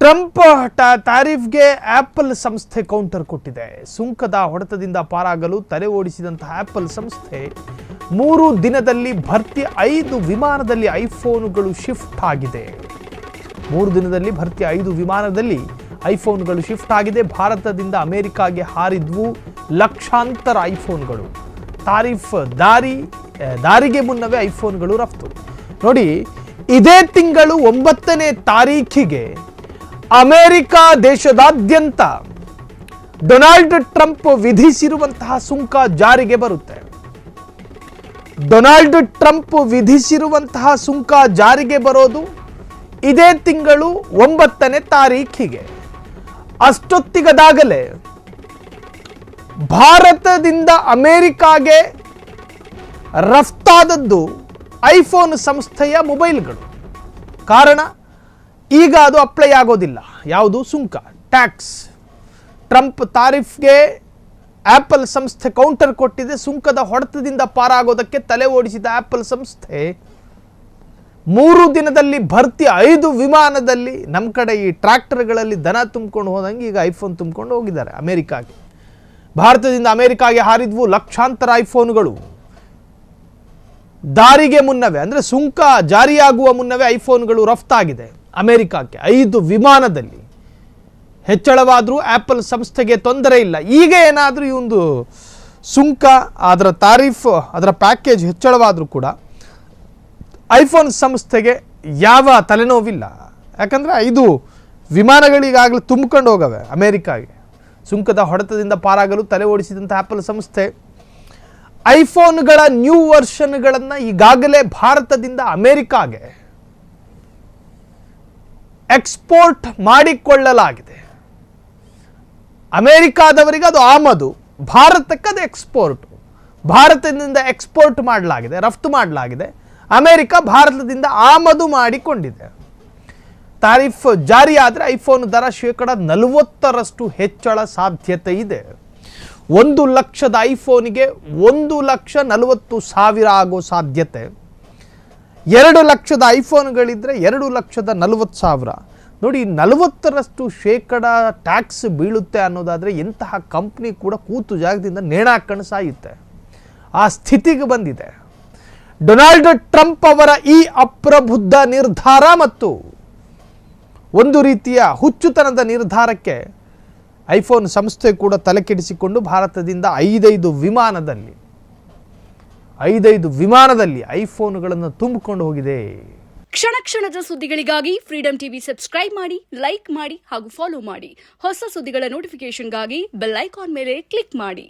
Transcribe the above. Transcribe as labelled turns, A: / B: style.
A: Trump ತಾರೀಫ್ಗೆ apple ಸಂಸ್ಥೆ counter ಕೊಟ್ಟಿದೆ. ಸುಂಕದ ಹೊಡೆತದಿಂದ ಪಾರಾಗಲು ತಲೆ ಓಡಿಸಿದಂತಹ ಆಪಲ್ ಸಂಸ್ಥೆ 3 ದಿನದಲ್ಲಿ ಭರ್ತಿ 5 ವಿಮಾನದಲ್ಲಿ ಐಫೋನ್ಗಳು ಶಿಫ್ಟ್ ಆಗಿದೆ. 3 ದಿನದಲ್ಲಿ ಭರ್ತಿ 5 ವಿಮಾನದಲ್ಲಿ ಐಫೋನ್ಗಳು ಶಿಫ್ಟ್ ಆಗಿದೆ. ಭಾರತದಿಂದ ಅಮೆರಿಕಾಗೆ ಹಾರಿದ್ವು ಲಕ್ಷಾಂತರ ಐಫೋನ್ಗಳು. ತಾರೀಫ್ ದಾರಿಗೆ ಮುನ್ನವೇ ಐಫೋನ್ಗಳು ರಫ್ತು. ನೋಡಿ, ಇದೇ ತಿಂಗಳು 9ನೇ ತಾರೀಖಿಗೆ ಅಮೆರಿಕ ದೇಶದಾದ್ಯಂತ ಡೊನಾಲ್ಡ್ ಟ್ರಂಪ್ ವಿಧಿಸಿರುವಂತಹ ಸುಂಕ ಜಾರಿಗೆ ಬರುತ್ತೆ. ಡೊನಾಲ್ಡ್ ಟ್ರಂಪ್ ವಿಧಿಸಿರುವಂತಹ ಸುಂಕ ಜಾರಿಗೆ ಬರೋದು ಇದೇ ತಿಂಗಳು 9ನೇ ತಾರೀಖಿಗೆ. ಅಷ್ಟೊತ್ತಿಗದಾಗಲೇ ಭಾರತದಿಂದ ಅಮೆರಿಕಾಗೆ ರಫ್ತಾದದ್ದು ಐಫೋನ್ ಸಂಸ್ಥೆಯ ಮೊಬೈಲ್ಗಳು. ಕಾರಣ, ಈಗ ಅದು ಅಪ್ಲೈ ಆಗೋದಿಲ್ಲ. ಯಾವುದು? ಸುಂಕ, ಟ್ಯಾಕ್ಸ್. ಟ್ರಂಪ್ ತಾರೀಫ್ಗೆ ಆಪಲ್ ಸಂಸ್ಥೆ ಕೌಂಟರ್ ಕೊಟ್ಟಿದೆ. ಸುಂಕದ ಹೊಡೆತದಿಂದ ಪಾರಾಗೋದಕ್ಕೆ ತಲೆ ಓಡಿಸಿದ ಆಪಲ್ ಸಂಸ್ಥೆ 3 ದಿನದಲ್ಲಿ ಭರ್ತಿ 5 ವಿಮಾನದಲ್ಲಿ, ನಮ್ಮ ಕಡೆ ಈ ಟ್ರ್ಯಾಕ್ಟರ್ಗಳಲ್ಲಿ ದನ ತುಂಬಿಕೊಂಡು ಹೋದಂಗೆ ಈಗ ಐಫೋನ್ ತುಂಬಿಕೊಂಡು ಹೋಗಿದ್ದಾರೆ ಅಮೆರಿಕಾಗೆ. ಭಾರತದಿಂದ ಅಮೆರಿಕಾಗೆ ಹಾರಿದ್ವು ಲಕ್ಷಾಂತರ ಐಫೋನ್ಗಳು. ದಾರಿಗೆ ಮುನ್ನವೇ, ಅಂದರೆ ಸುಂಕ ಜಾರಿಯಾಗುವ ಮುನ್ನವೇ ಐಫೋನ್ಗಳು ರಫ್ತಾಗಿದೆ ಅಮೆರಿಕಕ್ಕೆ 5 ವಿಮಾನದಲ್ಲಿ. ಹೆಚ್ಚಳವಾದರೂ ಆಪಲ್ ಸಂಸ್ಥೆಗೆ ತೊಂದರೆ ಇಲ್ಲ. ಈಗ ಏನಾದರೂ ಈ ಒಂದು ಸುಂಕ, ಅದರ ತಾರೀಫ್, ಅದರ ಪ್ಯಾಕೇಜ್ ಹೆಚ್ಚಳವಾದರೂ ಕೂಡ ಐಫೋನ್ ಸಂಸ್ಥೆಗೆ ಯಾವ ತಲೆನೋವಿಲ್ಲ. ಯಾಕಂದರೆ 5 ವಿಮಾನಗಳಿಗಾಗಲೇ ತುಂಬಿಕೊಂಡು ಹೋಗವೆ ಅಮೆರಿಕಾಗೆ. ಸುಂಕದ ಹೊಡೆತದಿಂದ ಪಾರಾಗಲು ತಲೆ ಓಡಿಸಿದಂಥ ಆಪಲ್ ಸಂಸ್ಥೆ ಐಫೋನ್ಗಳ ನ್ಯೂ ವರ್ಷನ್ಗಳನ್ನು ಈಗಾಗಲೇ ಭಾರತದಿಂದ ಅಮೆರಿಕಾಗೆ ಎಕ್ಸ್ಪೋರ್ಟ್ ಮಾಡಿಕೊಳ್ಳಲಾಗಿದೆ. ಅಮೆರಿಕಾದವರಿಗೆ ಅದು ಆಮದು, ಭಾರತಕ್ಕೆ ಅದು ಎಕ್ಸ್ಪೋರ್ಟ್. ಭಾರತದಿಂದ ಎಕ್ಸ್ಪೋರ್ಟ್ ಮಾಡಲಾಗಿದೆ, ರಫ್ತು ಮಾಡಲಾಗಿದೆ. ಅಮೆರಿಕ ಭಾರತದಿಂದ ಆಮದು ಮಾಡಿಕೊಂಡಿದೆ. ತಾರೀಫ್ ಜಾರಿಯಾದರೆ ಐಫೋನ್ ದರ 40% ಹೆಚ್ಚಳ ಸಾಧ್ಯತೆ ಇದೆ. 1 ಲಕ್ಷದ ಐಫೋನಿಗೆ 1,40,000 ಆಗೋ ಸಾಧ್ಯತೆ. 2 ಲಕ್ಷದ ಐಫೋನ್ಗಳಿದ್ರೆ 2,40,000. ನೋಡಿ, 40% ಟ್ಯಾಕ್ಸ್ ಬೀಳುತ್ತೆ ಅನ್ನೋದಾದರೆ ಎಂತಹ ಕಂಪ್ನಿ ಕೂಡ ಕೂತು ಜಾಗದಿಂದ ನೇಣಾಕಣ ಸಾಯುತ್ತೆ. ಆ ಸ್ಥಿತಿಗೆ ಬಂದಿದೆ. ಡೊನಾಲ್ಡ್ ಟ್ರಂಪ್ ಅವರ ಈ ಅಪ್ರಬುದ್ಧ ನಿರ್ಧಾರ ಮತ್ತು ಒಂದು ರೀತಿಯ ಹುಚ್ಚುತನದ ನಿರ್ಧಾರಕ್ಕೆ ಐಫೋನ್ ಸಂಸ್ಥೆ ಕೂಡ ತಲೆಕೆಡಿಸಿಕೊಂಡು ಭಾರತದಿಂದ 5 ವಿಮಾನದಲ್ಲಿ ಐಫೋನ್ಗಳನ್ನು ತುಂಬಿಕೊಂಡು ಹೋಗಿದೆ.
B: ಕ್ಷಣ ಕ್ಷಣದ ಸುದ್ದಿಗಳಿಗಾಗಿ ಫ್ರೀಡಂ ಟಿವಿ ಸಬ್ಸ್ಕ್ರೈಬ್ ಮಾಡಿ, ಲೈಕ್ ಮಾಡಿ ಹಾಗೂ ಫಾಲೋ ಮಾಡಿ. ಹೊಸ ಸುದ್ದಿಗಳ ನೋಟಿಫಿಕೇಶನ್ಗಾಗಿ ಬೆಲ್ ಐಕಾನ್ ಮೇಲೆ ಕ್ಲಿಕ್ ಮಾಡಿ.